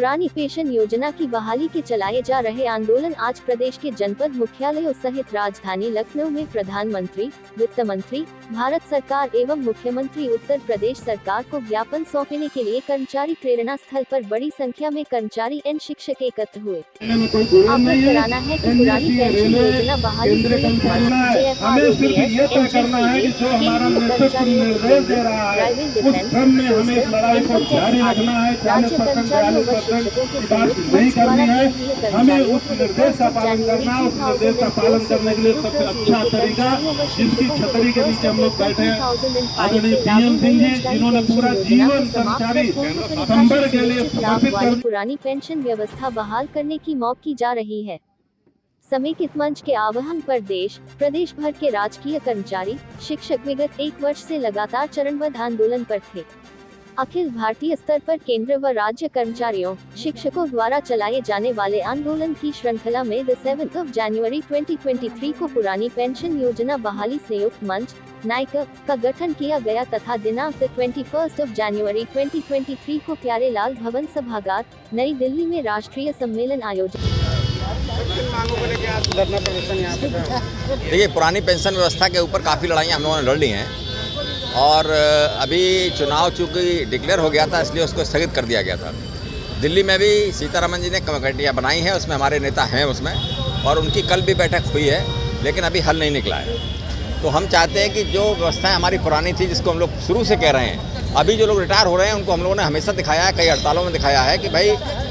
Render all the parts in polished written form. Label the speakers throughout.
Speaker 1: पुरानी पेंशन योजना की बहाली के चलाए जा रहे आंदोलन आज प्रदेश के जनपद मुख्यालयों सहित राजधानी लखनऊ में प्रधानमंत्री, वित्त मंत्री, भारत सरकार एवं मुख्यमंत्री उत्तर प्रदेश सरकार को ज्ञापन सौंपने के लिए कर्मचारी प्रेरणा स्थल पर बड़ी संख्या में कर्मचारी एवं शिक्षक एकत्र हुए। अवगत कराना है कि पुरानी पेंशन योजना बहाली से राज्य कर्मचारियों व शिक्षकों के
Speaker 2: हमें उस निर्देश का पालन करना, उस निर्देश का पालन करने के लिए सबसे अच्छा तरीका जिसकी छतरी के नीचे हम लोग बैठे हैं आदरणीय पीएम सिंह जी, जिन्होंने पूरा जीवन कर्मचारी संवर्ग के लिए समर्पित कर
Speaker 1: पुरानी पेंशन व्यवस्था बहाल करने की मांग की जा रही है। समेकित मंच के आह्वान पर देश प्रदेश भर के राजकीय कर्मचारी शिक्षक विगत 1 वर्ष से लगातार चरणबद्ध आंदोलन पर थे। अखिल भारतीय स्तर पर केंद्र व राज्य कर्मचारियों शिक्षकों द्वारा चलाए जाने वाले आंदोलन की श्रृंखला में 7 जनवरी 2023 को पुरानी पेंशन योजना बहाली संयुक्त मंच नाइक का गठन किया गया तथा दिनांक 21 जनवरी 2023 को प्यारेलाल भवन सभागार नई दिल्ली में राष्ट्रीय सम्मेलन आयोजित।
Speaker 3: देखिए, पुरानी पेंशन व्यवस्था के ऊपर काफ़ी लड़ाइयाँ हम लोगों ने लड़ ली हैं और अभी चुनाव चूँकि डिक्लेयर हो गया था इसलिए उसको स्थगित कर दिया गया था। दिल्ली में भी सीतारमन जी ने कमेटियाँ बनाई हैं, उसमें हमारे नेता हैं उसमें, और उनकी कल भी बैठक हुई है लेकिन अभी हल नहीं निकला है। तो हम चाहते हैं कि जो व्यवस्थाएं हमारी पुरानी थी जिसको हम लोग शुरू से कह रहे हैं, अभी जो लोग रिटायर हो रहे हैं उनको हम लोगों ने हमेशा दिखाया है, कई हड़तालों में दिखाया है कि भाई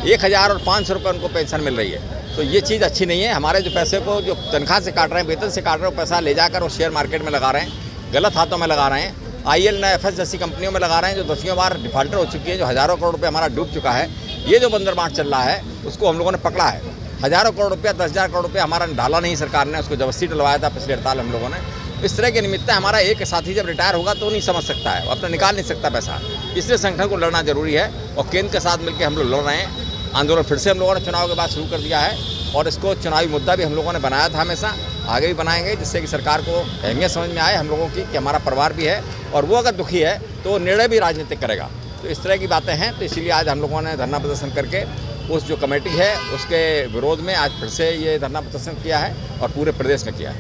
Speaker 3: 1000 और 500 रुपये उनको पेंशन मिल रही है। तो ये चीज़ अच्छी नहीं है। हमारे जो पैसे को जो तनख्वाह से काट रहे हैं, वेतन से काट रहे हैं, वो पैसा ले जाकर वो शेयर मार्केट में लगा रहे हैं, गलत हाथों में लगा रहे हैं। IL FS जैसी कंपनियों में लगा रहे हैं जो 10वीं बार डिफाल्टर हो चुकी है, जो हज़ारों करोड़ रुपये हमारा डूब चुका है। ये जो बंदरबांट चल रहा है उसको हम लोगों ने पकड़ा है। हज़ारों करोड़ रुपया, 10,000 करोड़ रुपया हमारा डाला नहीं सरकार ने, उसको जबरदस्ती डलवाया था पिछले हड़ताल हम लोगों ने। इस तरह के निमित्त हमारा एक साथी जब रिटायर होगा तो नहीं समझ सकता है, अपना निकाल नहीं सकता पैसा। इसलिए संगठन को लड़ना जरूरी है और केंद्र के साथ मिलकर हम लोग लड़ रहे हैं। आंदोलन फिर से हम लोगों ने चुनाव के बाद शुरू कर दिया है और इसको चुनावी मुद्दा भी हम लोगों ने बनाया था, हमेशा आगे भी बनाएंगे, जिससे कि सरकार को अहमियत समझ में आए हम लोगों की कि हमारा परिवार भी है और वो अगर दुखी है तो निर्णय भी राजनीतिक करेगा। तो इस तरह की बातें हैं। तो इसीलिए आज हम लोगों ने धरना प्रदर्शन करके उस जो कमेटी है उसके विरोध में आज फिर से ये धरना प्रदर्शन किया है और पूरे प्रदेश में किया है।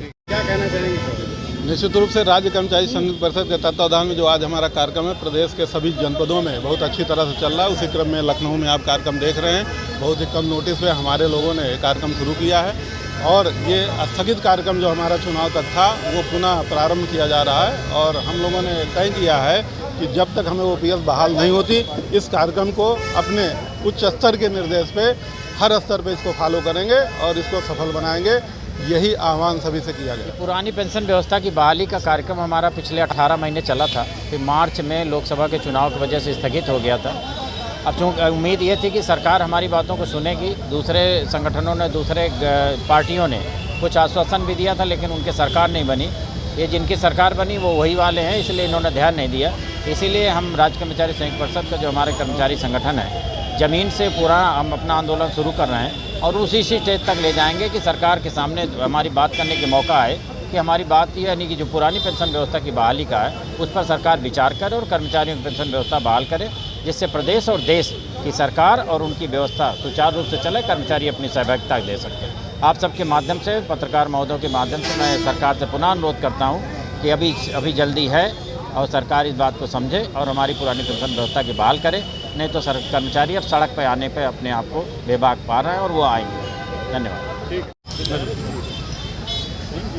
Speaker 2: क्या कहना चाहेंगे?
Speaker 4: निश्चित रूप से राज्य कर्मचारी संघ परिषद के तत्वावधान में जो आज हमारा कार्यक्रम है प्रदेश के सभी जनपदों में बहुत अच्छी तरह से चल रहा है। उसी क्रम में लखनऊ में आप कार्यक्रम देख रहे हैं। बहुत ही कम नोटिस पे हमारे लोगों ने कार्यक्रम शुरू किया है और ये स्थगित कार्यक्रम जो हमारा चुनाव तक था वो पुनः प्रारंभ किया जा रहा है। और हम लोगों ने तय किया है कि जब तक हमें OPS बहाल नहीं होती इस कार्यक्रम को अपने उच्च स्तर के निर्देश पे हर स्तर पे इसको फॉलो करेंगे और इसको सफल बनाएंगे। यही आह्वान सभी से किया गया।
Speaker 5: पुरानी पेंशन व्यवस्था की बहाली का कार्यक्रम हमारा पिछले 18 महीने चला था, फिर मार्च में लोकसभा के चुनाव की वजह से स्थगित हो गया था। अब चूँकि उम्मीद ये थी कि सरकार हमारी बातों को सुनेगी। दूसरे संगठनों ने, दूसरे पार्टियों ने कुछ आश्वासन भी दिया था लेकिन उनकी सरकार नहीं बनी। ये जिनकी सरकार बनी वो वही वाले हैं, इसलिए इन्होंने ध्यान नहीं दिया। इसीलिए हम राज्य कर्मचारी संघ परिषद का जो हमारे कर्मचारी संगठन है, ज़मीन से पूरा हम अपना आंदोलन शुरू कर रहे हैं और उसी स्टेज तक ले जाएंगे कि सरकार के सामने हमारी बात करने के मौका आए कि हमारी बात ये यानी कि जो पुरानी पेंशन व्यवस्था की बहाली का है उस पर सरकार विचार करे और कर्मचारियों की पेंशन व्यवस्था बहाल करे, जिससे प्रदेश और देश की सरकार और उनकी व्यवस्था सुचारू रूप से चले, कर्मचारी अपनी सहभागिता दे सकते। आप सबके माध्यम से, पत्रकार महोदयों के माध्यम से मैं सरकार से पुनः अनुरोध करता हूँ कि अभी जल्दी है और सरकार इस बात को समझे और हमारी पुरानी पेंशन व्यवस्था की बहाल करे। नहीं तो कर्मचारी अब सड़क पर आने पर अपने आप को बेबाक पा रहे हैं और वो आएंगे। धन्यवाद।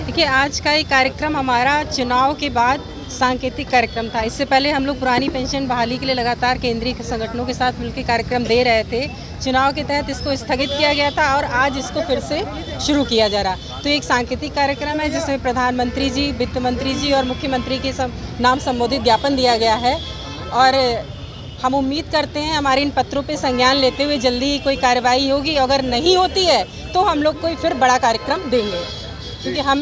Speaker 6: देखिए, आज का ये कार्यक्रम हमारा चुनाव के बाद सांकेतिक कार्यक्रम था। इससे पहले हम लोग पुरानी पेंशन बहाली के लिए लगातार केंद्रीय संगठनों के साथ मिलकर कार्यक्रम दे रहे थे। चुनाव के तहत इसको स्थगित किया गया था और आज इसको फिर से शुरू किया जा रहा। तो एक सांकेतिक कार्यक्रम है जिसमें प्रधानमंत्री जी, वित्त मंत्री जी और मुख्यमंत्री के नाम संबोधित ज्ञापन दिया गया है और हम उम्मीद करते हैं हमारे इन पत्रों पे संज्ञान लेते हुए जल्दी ही कोई कार्रवाई होगी। अगर नहीं होती है तो हम लोग कोई फिर बड़ा कार्यक्रम देंगे, क्योंकि हम